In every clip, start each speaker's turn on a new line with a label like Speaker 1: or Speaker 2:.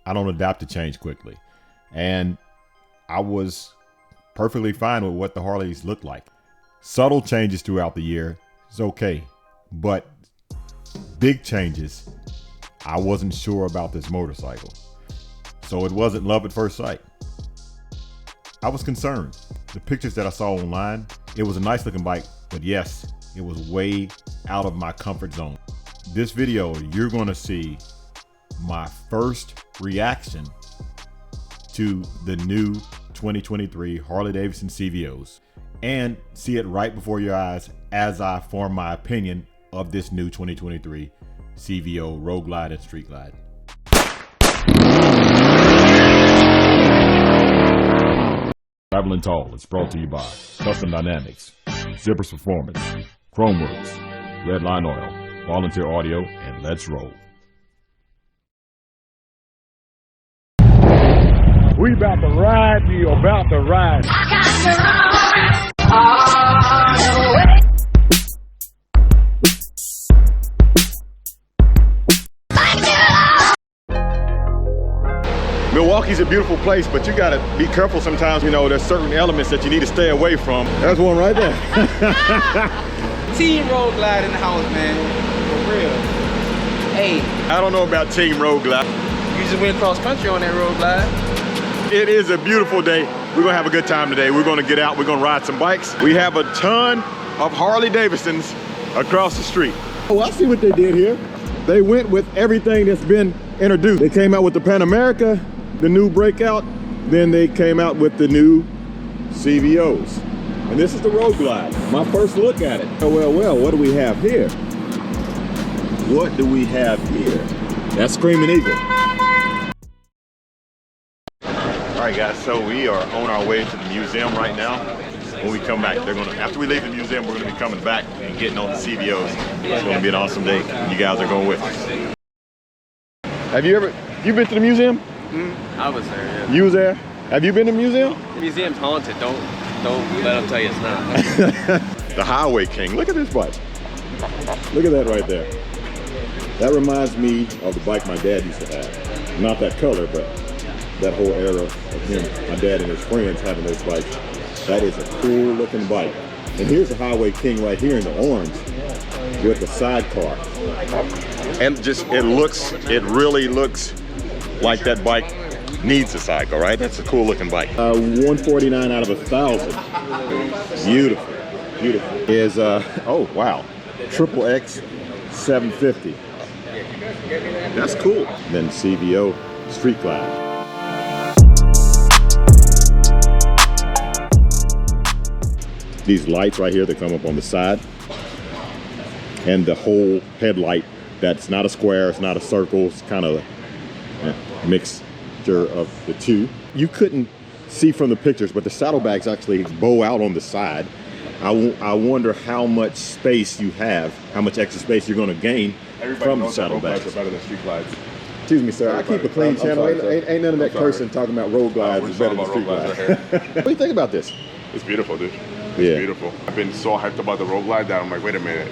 Speaker 1: I don't adapt to change quickly. And I was perfectly fine with what the Harleys looked like. Subtle changes throughout the year is okay, but big changes, I wasn't sure about this motorcycle. So it wasn't love at first sight. I was concerned. The pictures that I saw online, it was a nice looking bike, but yes, it was way out of my comfort zone. This video, you're gonna see my first reaction to the new 2023 Harley-Davidson CVOs, and see it right before your eyes as I form my opinion of this new 2023 CVO Road Glide and Street Glide. Traveling Tall is brought to you by Custom Dynamics, Zippers Performance, Chromeworks, Red Line Oil, Volunteer Audio, and Let's Roll.
Speaker 2: We about to ride, you about to ride. I got to ride all the way.
Speaker 1: Milwaukee's a beautiful place, but you gotta be careful sometimes. You know, there's certain elements that you need to stay away from. There's one right there.
Speaker 3: Team Road Glide in the house, man. For real. Hey.
Speaker 1: I don't know about Team Road Glide.
Speaker 3: You just went cross country on that Road Glide.
Speaker 1: It is a beautiful day. We're gonna have a good time today. We're gonna get out, we're gonna ride some bikes. We have a ton of Harley-Davidsons across the street. Oh, I see what they did here. They went with everything that's been introduced. They came out with the Pan America, the new Breakout, then they came out with the new CVOs. And this is the Road Glide. My first look at it. Oh, well, what do we have here? What do we have here? That's Screaming Eagle. All right, guys, so we are on our way to the museum right now. When we come back, after we leave the museum, we're gonna be coming back and getting on the CVOs. It's gonna be an awesome day. You guys are going with us. Have you been to the museum?
Speaker 3: I was there, yeah.
Speaker 1: You was there? Have you been to the museum?
Speaker 3: The museum's haunted. Don't let them tell you it's not.
Speaker 1: The Highway King. Look at this bike. Look at that right there. That reminds me of the bike my dad used to have. Not that color, but that whole era of him, my dad and his friends having those bikes. That is a cool looking bike. And here's the Highway King right here in the orange with the sidecar. And it really looks like that bike needs a sidecar, right? That's a cool looking bike. 149 out of 1,000. Beautiful, beautiful. Is, oh wow, Triple X 750. That's cool. Then CVO Street Glide. These lights right here that come up on the side, and the whole headlight that's not a square, it's not a circle, it's kind of a mixture of the two. You couldn't see from the pictures, but the saddlebags actually bow out on the side. I wonder how much space you have, how much extra space you're going to gain from the saddlebags.
Speaker 4: Are better than street glides.
Speaker 1: Excuse me, sir. I keep a clean channel. Ain't none of that cursing talking about road glides is better than street glides. What do you think about this?
Speaker 4: It's beautiful, dude. It's beautiful. I've been so hyped about the road glide that I'm like, wait a minute.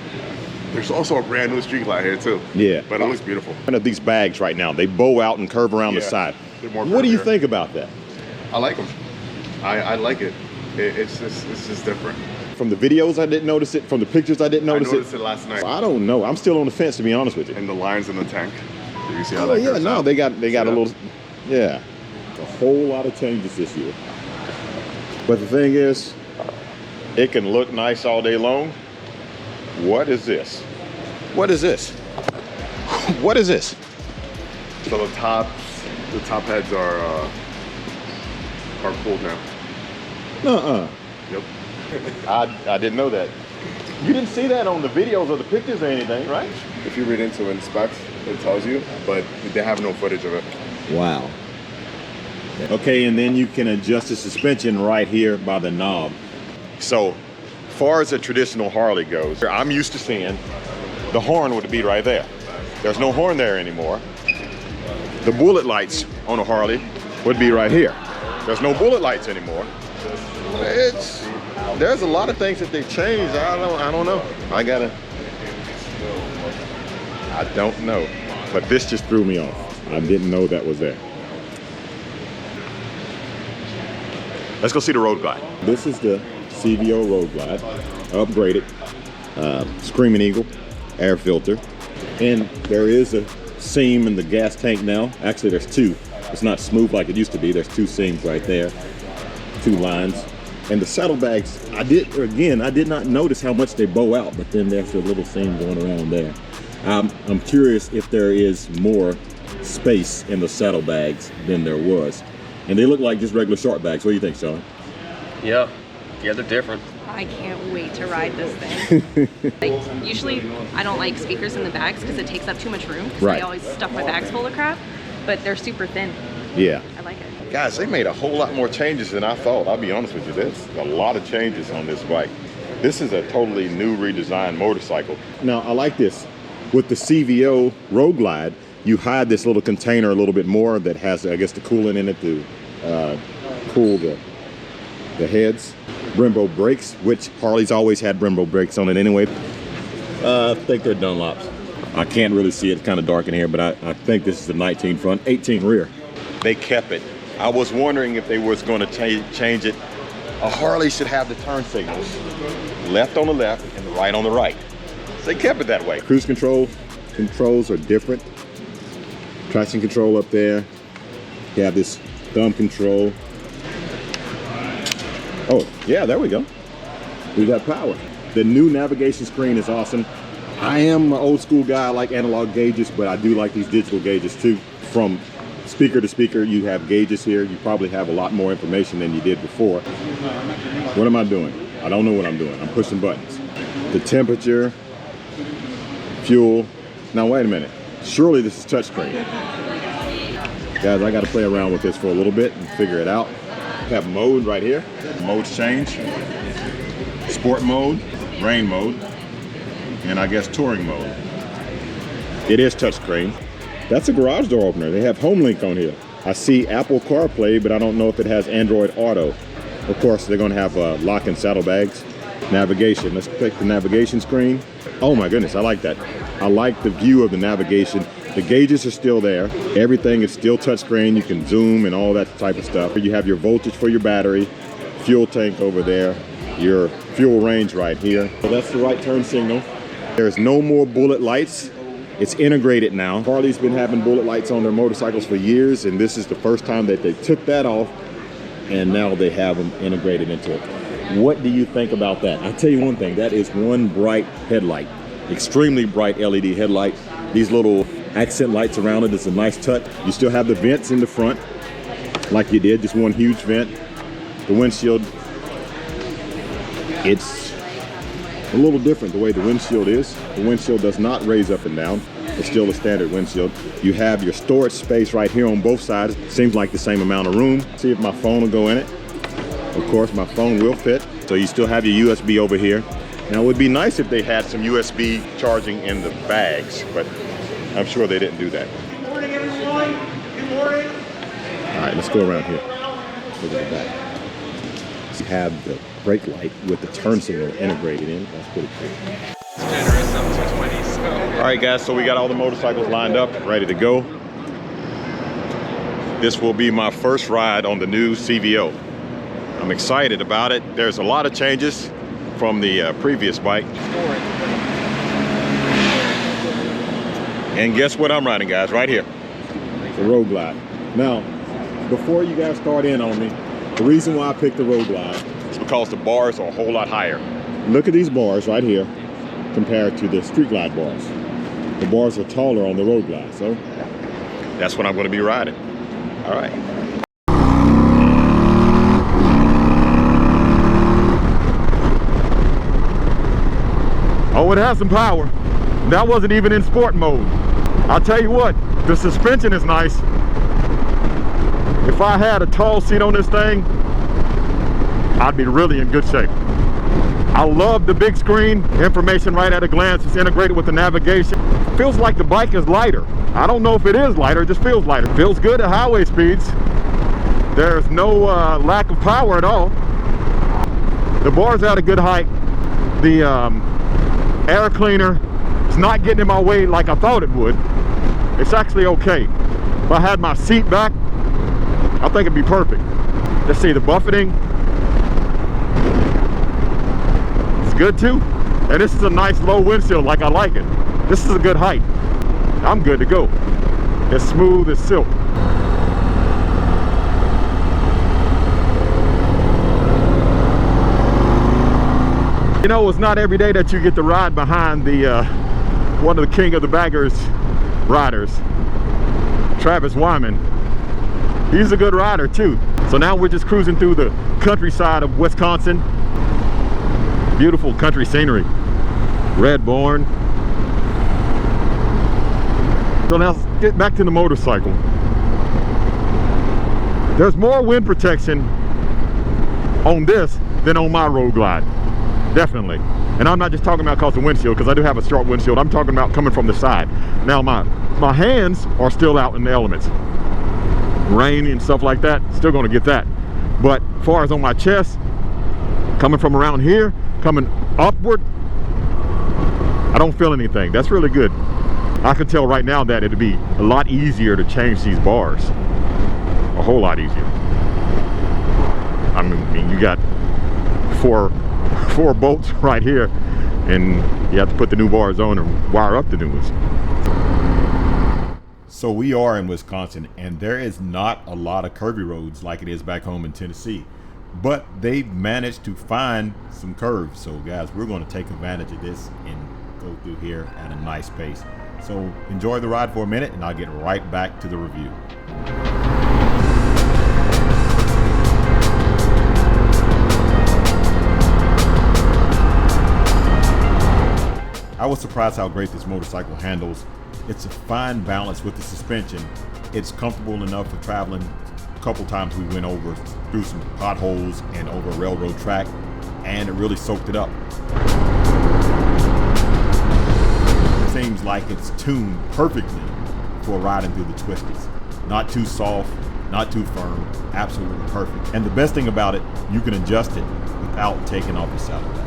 Speaker 4: There's also a brand new street glide here too. Yeah. But it looks beautiful.
Speaker 1: One of these bags right now, they bow out and curve around the side. What do you think about that?
Speaker 4: I like them. I like it. It's just different.
Speaker 1: From the videos, I didn't notice it. From the pictures, I didn't notice it.
Speaker 4: I noticed it last night.
Speaker 1: I don't know. I'm still on the fence, to be honest with you.
Speaker 4: And the lines in the tank. Did you see how that
Speaker 1: yeah, no,
Speaker 4: out?
Speaker 1: they got a little, yeah. A whole lot of changes this year. But the thing is, it can look nice all day long. What is this? What is this? What is this?
Speaker 4: So the top heads are pulled now.
Speaker 1: Nuh-uh.
Speaker 4: Yep.
Speaker 1: I didn't know that. You didn't see that on the videos or the pictures or anything, right?
Speaker 4: If you read into it in specs, it tells you, but they have no footage of it.
Speaker 1: Wow. Okay, and then you can adjust the suspension right here by the knob. So, far as a traditional Harley goes, I'm used to seeing the horn would be right there. There's no horn there anymore. The bullet lights on a Harley would be right here. There's no bullet lights anymore. There's a lot of things that they've changed. I don't know. I don't know. But this just threw me off. I didn't know that was there.
Speaker 5: Let's go see the Road Glide. This is the CVO Road Glide, upgraded, Screaming Eagle, air filter. And there is a seam in the gas tank now. Actually, there's two. It's not smooth like it used to be. There's two seams right there, two lines. And the saddlebags, I did not notice how much they bow out, but then there's a little seam going around there. I'm curious if there is more space in the saddlebags than there was. And they look like just regular short bags. What do you think, Sean?
Speaker 3: Yeah, they're different.
Speaker 6: I can't wait to ride this thing. Like, usually I don't like speakers in the bags because it takes up too much room.
Speaker 5: Right.
Speaker 6: I always stuff my bags full of crap, but they're super thin.
Speaker 5: Yeah.
Speaker 6: I like it.
Speaker 5: Guys, they made a whole lot more changes than I thought. I'll be honest with you. There's a lot of changes on this bike. This is a totally new redesigned motorcycle. Now, I like this. With the CVO Road Glide, you hide this little container a little bit more that has, I guess, the coolant in it to cool the heads. Brembo brakes, which Harley's always had Brembo brakes on it anyway. I think they're Dunlops. I can't really see it, it's kind of dark in here, but I think this is the 19 front, 18 rear. They kept it. I was wondering if they was going to change it. A Harley should have the turn signals, left on the left and the right on the right. So they kept it that way. Cruise controls are different. Traction control up there. You have this thumb control. Oh, yeah, there we go. We got power. The new navigation screen is awesome. I am an old school guy. I like analog gauges, but I do like these digital gauges too. From speaker to speaker, you have gauges here. You probably have a lot more information than you did before. What am I doing? I don't know what I'm doing. I'm pushing buttons. The temperature, fuel. Now, wait a minute. Surely this is touchscreen. Guys, I got to play around with this for a little bit and figure it out. Have mode right here. Modes change. Sport mode, rain mode, and I guess touring mode. It is touchscreen. That's a garage door opener. They have HomeLink on here. I see Apple CarPlay, but I don't know if it has Android Auto. Of course, they're going to have lock and saddlebags. Navigation. Let's pick the navigation screen. Oh my goodness, I like that. I like the view of the navigation. The gauges are still there. Everything is still touchscreen. You can zoom and all that type of stuff. You have your voltage for your battery, fuel tank over there, your fuel range right here. So that's the right turn signal. There's no more bullet lights. It's integrated now. Harley's been having bullet lights on their motorcycles for years, and this is the first time that they took that off, and now they have them integrated into it. What do you think about that? I'll tell you one thing, that is one bright headlight. Extremely bright LED headlight. These little accent lights around it is a nice touch. You still have the vents in the front, like you did, just one huge vent. The windshield, it's a little different the way the windshield is. The windshield does not raise up and down. It's still a standard windshield. You have your storage space right here on both sides. Seems like the same amount of room. See if my phone will go in it. Of course, my phone will fit. So you still have your USB over here. Now, it would be nice if they had some USB charging in the bags, but I'm sure they didn't do that.
Speaker 2: Good morning, everyone. Good morning.
Speaker 5: All right, let's go around here. Look at the back. You have the brake light with the turn signal integrated in. That's pretty cool.
Speaker 3: It's generous up to 20, so.
Speaker 5: All right, guys, so we got all the motorcycles lined up, ready to go. This will be my first ride on the new CVO. I'm excited about it. There's a lot of changes from the previous bike. And guess what I'm riding, guys, right here. The Road Glide. Now, before you guys start in on me, the reason why I picked the Road Glide is because the bars are a whole lot higher. Look at these bars right here compared to the Street Glide bars. The bars are taller on the Road Glide, so that's what I'm going to be riding. All right. Oh, it has some power. That wasn't even in sport mode. I'll tell you what, the suspension is nice. If I had a tall seat on this thing, I'd be really in good shape. I love the big screen, information right at a glance. It's integrated with the navigation. Feels like the bike is lighter. I don't know if it is lighter, it just feels lighter. Feels good at highway speeds. There's no lack of power at all. The bar's at a good height. The air cleaner is not getting in my way like I thought it would. It's actually okay. If I had my seat back, I think it'd be perfect. Let's see, the buffeting good too. And this is a nice low windshield, like I like it. This is a good height. I'm good to go. It's smooth as silk. You know, it's not every day that you get to ride behind the one of the king of the baggers riders, Travis Wyman. He's a good rider too. So now we're just cruising through the countryside of Wisconsin. Beautiful country scenery. Redbourne. So now let's get back to the motorcycle. There's more wind protection on this than on my Road Glide. Definitely. And I'm not just talking about because of windshield, because I do have a short windshield. I'm talking about coming from the side. Now my hands are still out in the elements. Rain and stuff like that, still going to get that. But as far as on my chest, coming from around here, coming upward, I don't feel anything. That's really good. I can tell right now that it'd be a lot easier to change these bars. A whole lot easier. I mean, you got four bolts right here, and you have to put the new bars on and wire up the new ones.
Speaker 1: So we are in Wisconsin, and there is not a lot of curvy roads like it is back home in Tennessee, but they've managed to find some curves. So guys, we're going to take advantage of this and go through here at a nice pace. So enjoy the ride for a minute, and I'll get right back to the review. I was surprised how great this motorcycle handles. It's a fine balance with the suspension. It's comfortable enough for traveling. A couple times we went over through some potholes and over a railroad track, and it really soaked it up. Seems like it's tuned perfectly for riding through the twisties. Not too soft, not too firm, absolutely perfect. And the best thing about it, you can adjust it without taking off your saddlebags.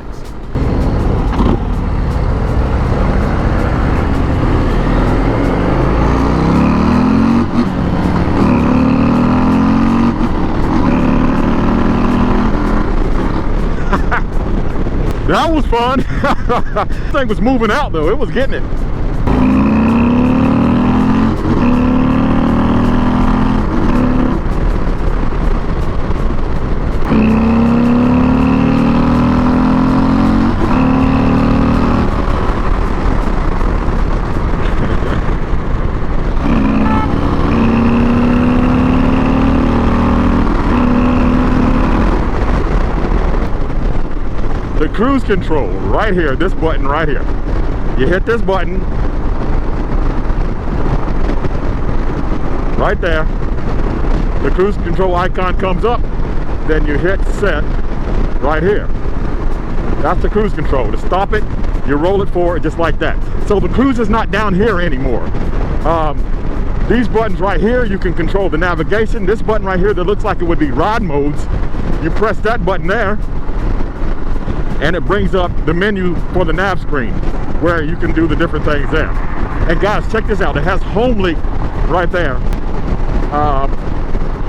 Speaker 5: That was fun. This thing was moving out though. It was getting it. The cruise control right here, this button right here. You hit this button right there. The cruise control icon comes up, then you hit set right here. That's the cruise control. To stop it, you roll it forward just like that. So the cruise is not down here anymore. These buttons right here, you can control the navigation. This button right here that looks like it would be ride modes, you press that button there, and it brings up the menu for the nav screen where you can do the different things there. And guys, check this out. It has Homely right there.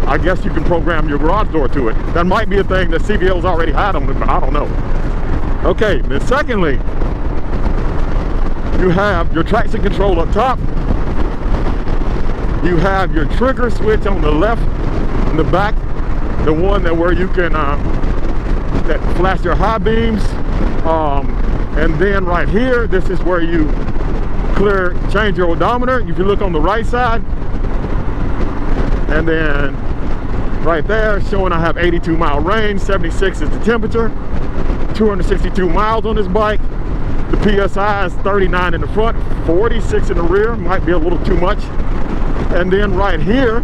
Speaker 5: I guess you can program your garage door to it. That might be a thing that CVOs already had on it, but I don't know. Okay, then secondly, you have your traction control up top. You have your trigger switch on the left in the back, the one that where you can that flash your high beams, and then right here, this is where you change your odometer. If you look on the right side, and then right there showing I have 82 mile range, 76 is the temperature, 262 miles on this bike. The PSI is 39 in the front, 46 in the rear, might be a little too much. And then right here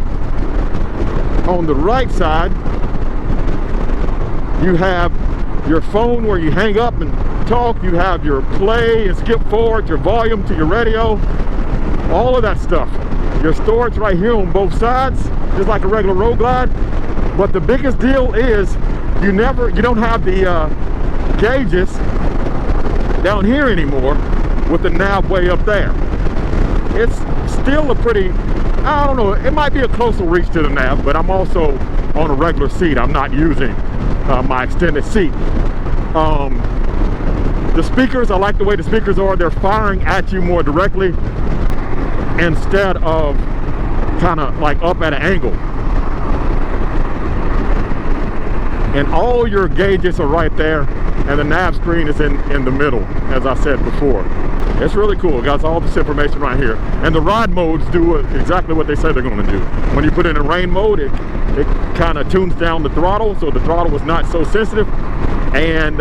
Speaker 5: on the right side, you have your phone where you hang up and talk. You have your play and skip forward, your volume to your radio, all of that stuff. Your storage right here on both sides, just like a regular Road Glide. But the biggest deal is you don't have the gauges down here anymore with the nav way up there. It's still a pretty, I don't know, it might be a closer reach to the nav, but I'm also on a regular seat. I'm not using my extended seat. The speakers, I like the way the speakers are. They're firing at you more directly instead of kind of like up at an angle. And all your gauges are right there, and the nav screen is in the middle, as I said before. It's really cool. It got all this information right here. And the ride modes do exactly what they say they're going to do. When you put it in rain mode, it kind of tunes down the throttle, so the throttle is not so sensitive. And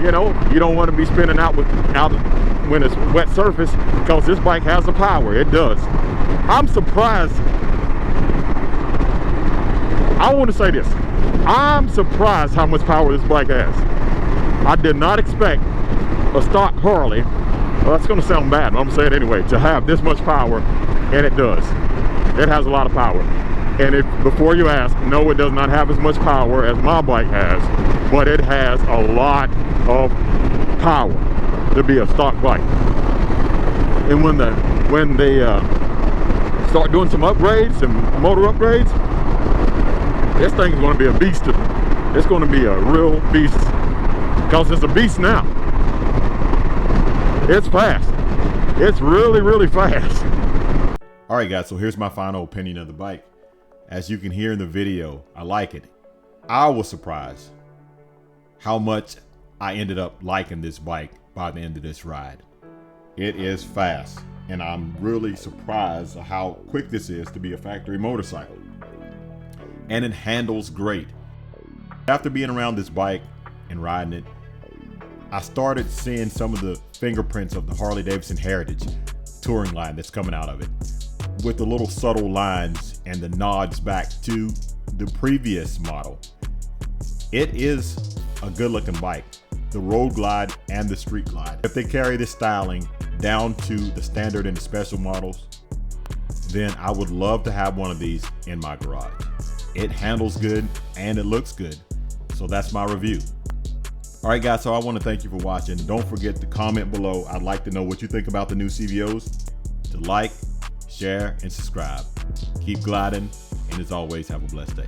Speaker 5: you know, you don't want to be spinning out when it's wet surface, because this bike has the power. It does. I'm surprised. I want to say this. I'm surprised how much power this bike has. I did not expect a stock Harley, well, that's going to sound bad, but I'm going to say it anyway, to have this much power, and it does. It has a lot of power. And if before you ask, no, it does not have as much power as my bike has, but it has a lot of power to be a stock bike. And when they start doing some upgrades, some motor upgrades, this thing is going to be a beast. It's going to be a real beast, because it's a beast now. It's fast. It's really, really fast.
Speaker 1: All right, guys, so here's my final opinion of the bike. As you can hear in the video, I like it. I was surprised how much I ended up liking this bike by the end of this ride. It is fast, and I'm really surprised at how quick this is to be a factory motorcycle. And it handles great. After being around this bike and riding it, I started seeing some of the fingerprints of the Harley-Davidson Heritage touring line that's coming out of it, with the little subtle lines and the nods back to the previous model. It is a good looking bike, the Road Glide and the Street Glide. If they carry this styling down to the standard and the special models, then I would love to have one of these in my garage. It handles good and it looks good. So that's my review. All right, guys, so I want to thank you for watching. Don't forget to comment below. I'd like to know what you think about the new CVOs. To like, share, and subscribe. Keep gliding, and as always, have a blessed day.